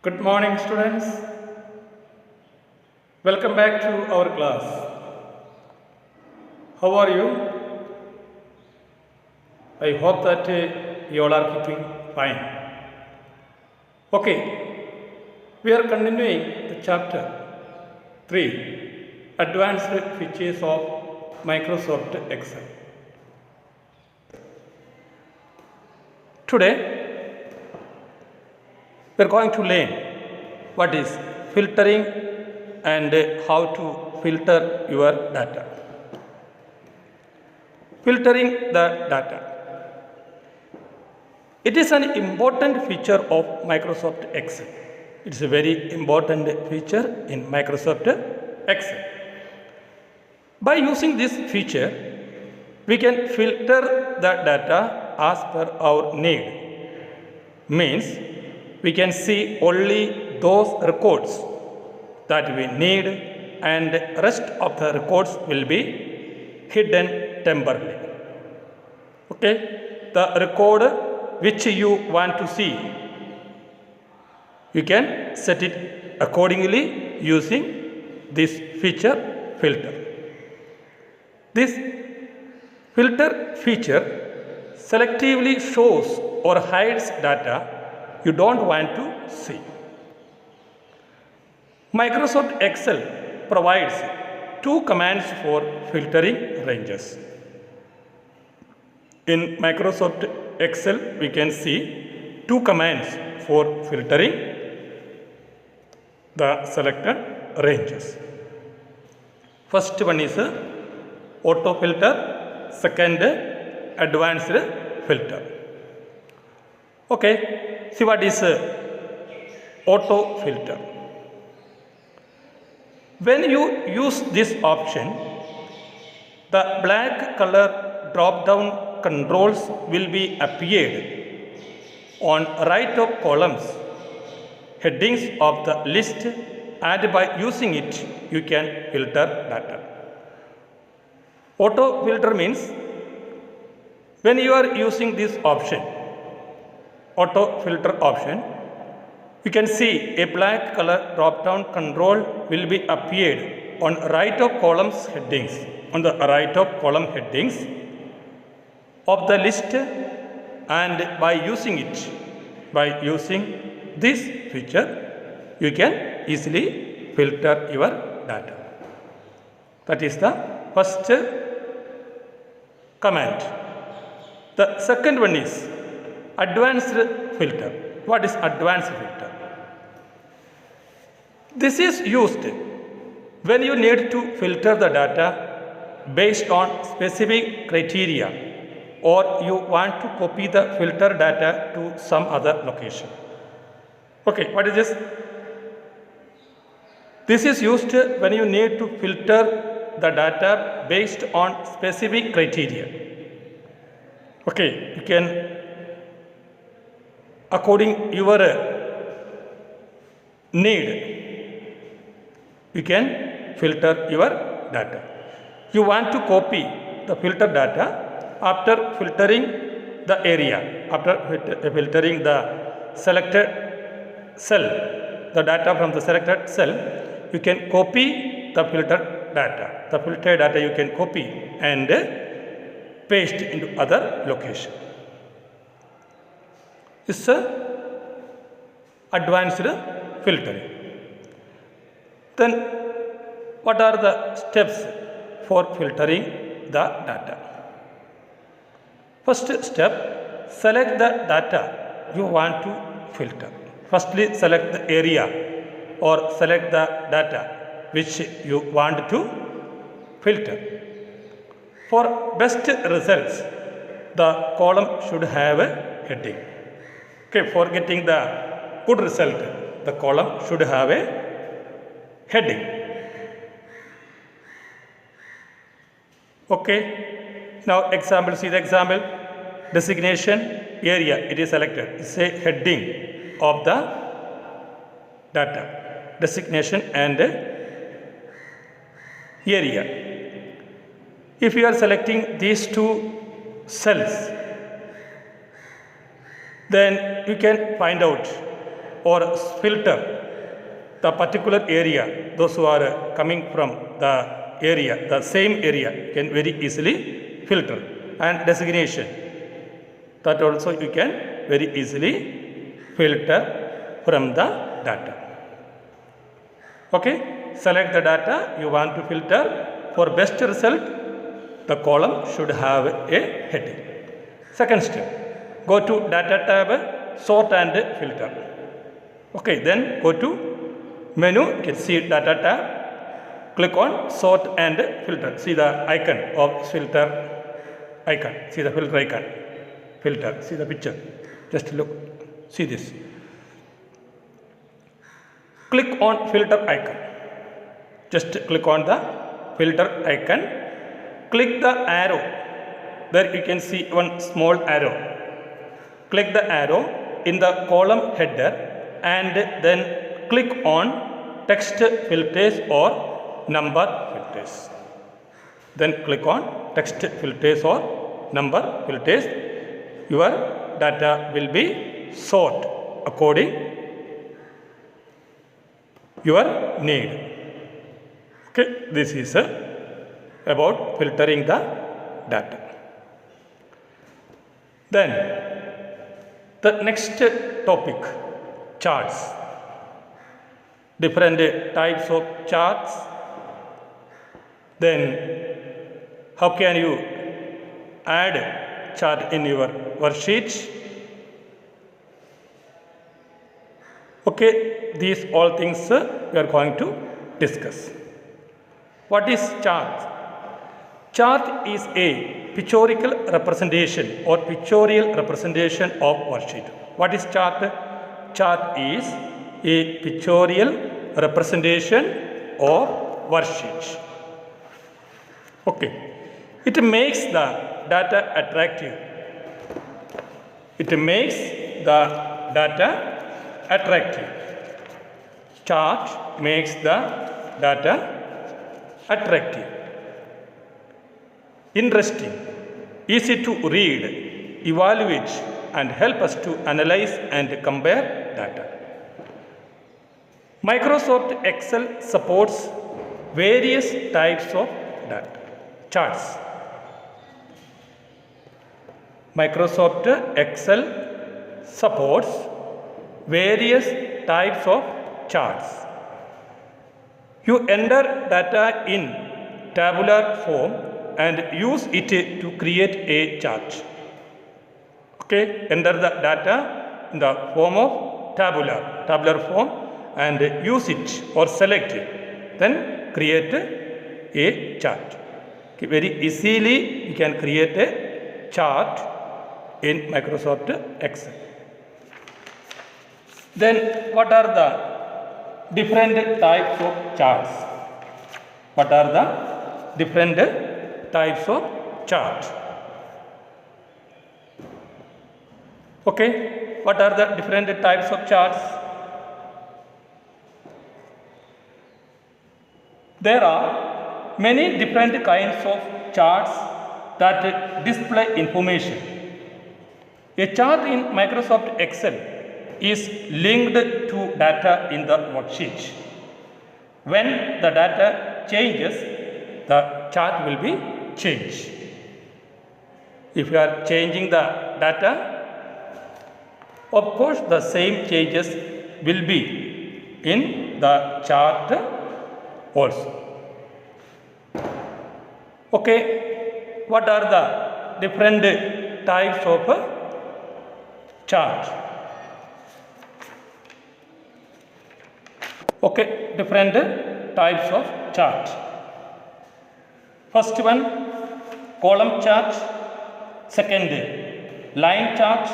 Good morning, students. Welcome back to our class. How are you? I hope that you all are keeping fine. Okay, we are continuing the chapter 3, Advanced Features of Microsoft Excel. Today, we are going to learn what is filtering and how to filter your data. Filtering the data. It is an important feature of Microsoft Excel. It is a very important feature in Microsoft Excel. By using this feature, we can filter the data as per our need. Means we can see only those records that we need and rest of the records will be hidden temporarily. Okay, the record which you want to see, you can set it accordingly using this feature filter. This filter feature selectively shows or hides data you don't want to see. Microsoft Excel provides two commands for filtering ranges. In Microsoft Excel, we can see two commands for filtering the selected ranges. First one is auto filter, second advanced filter. Okay, see what is auto filter. When you use this option, the black color drop down controls will be appeared on right of columns, headings of the list, and by using it, you can filter data. Auto filter means when you are using this option, auto filter option, you can see a black color drop down control will be appeared on right of columns headings, on the right of column headings of the list, and by using it, by using this feature, you can easily filter your data. That is the first command. The second one is advanced filter. What is advanced filter? This is used when you need to filter the data based on specific criteria or you want to copy the filter data to some other location. Okay, what is this? This is used when you need to filter the data based on specific criteria. Okay, you can according your need, you can filter your data. You want to copy the filter data after filtering the area, after filtering the selected cell, the data from the selected cell, you can copy the filter data. The filtered data you can copy and paste into other location. This is advanced filtering. Then what are the steps for filtering the data? First step, select the data you want to filter. Firstly, select the area or select the data which you want to filter. For best results, the column should have a heading. Okay, for getting the good result, the column should have a heading. Okay, now example, see the example, designation area, it is selected. It's a heading of the data, designation and area. If you are selecting these two cells, then you can find out or filter the particular area, those who are coming from the area, the same area can very easily filter. And designation, that also you can very easily filter from the data. Okay, select the data you want to filter. For best result, the column should have a heading. Second step, go to data tab, sort and filter. Okay, then go to menu, you can see data tab, click on sort and filter. See the icon of filter icon, see the filter icon, filter, see the picture, just look, see this. Click on filter icon, just click on the filter icon, click the arrow, there you can see one small arrow, click the arrow in the column header and then click on text filters or number filters. Then click on text filters or number filters. Your data will be sort according your need. Okay, this is about filtering the data. Then the next topic, charts. Different types of charts. Then how can you add chart in your worksheet? Okay, these all things we are going to discuss. What is chart? Chart is a pictorial representation or pictorial representation of worksheet. What is chart? Chart is a pictorial representation of worksheet. Okay, it makes the data attractive. It makes the data attractive. Chart makes the data attractive, interesting, easy to read, evaluate and help us to analyze and compare data. Microsoft Excel supports various types of data. Charts. Microsoft Excel supports various types of charts. You enter data in tabular form and use it to create a chart. Okay, enter the data in the form of tabular form and use it or select it, then create a chart. Okay, very easily you can create a chart in Microsoft Excel. Then what are the different types of charts? What are the different types of chart? Okay, what are the different types of charts? There are many different kinds of charts that display information. A chart in Microsoft Excel is linked to data in the worksheet. When the data changes, the chart will be changed. If you are changing the data, of course the same changes will be in the chart also. Okay, what are the different types of chart? Okay, different types of chart. First one, column chart. Second, line chart.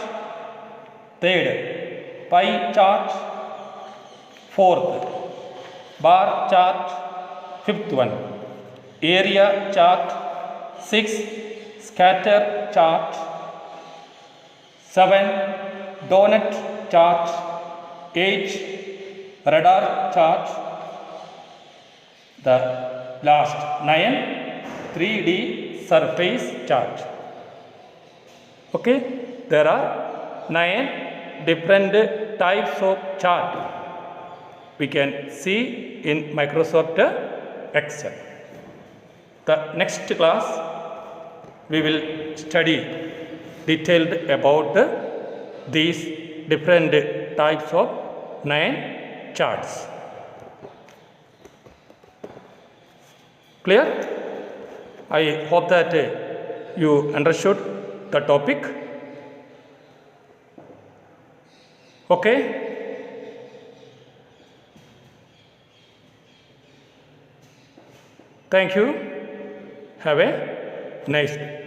Third, pie chart. Fourth, bar chart. Fifth one, area chart. 6, scatter chart. 7, donut chart. 8, radar chart. The last 9, 3D surface chart. Okay, there are 9 different types of chart we can see in Microsoft Excel. The next class we will study detailed about these different types of 9 charts. Clear? I hope that you understood the topic. Okay? Thank you. Have a nice day.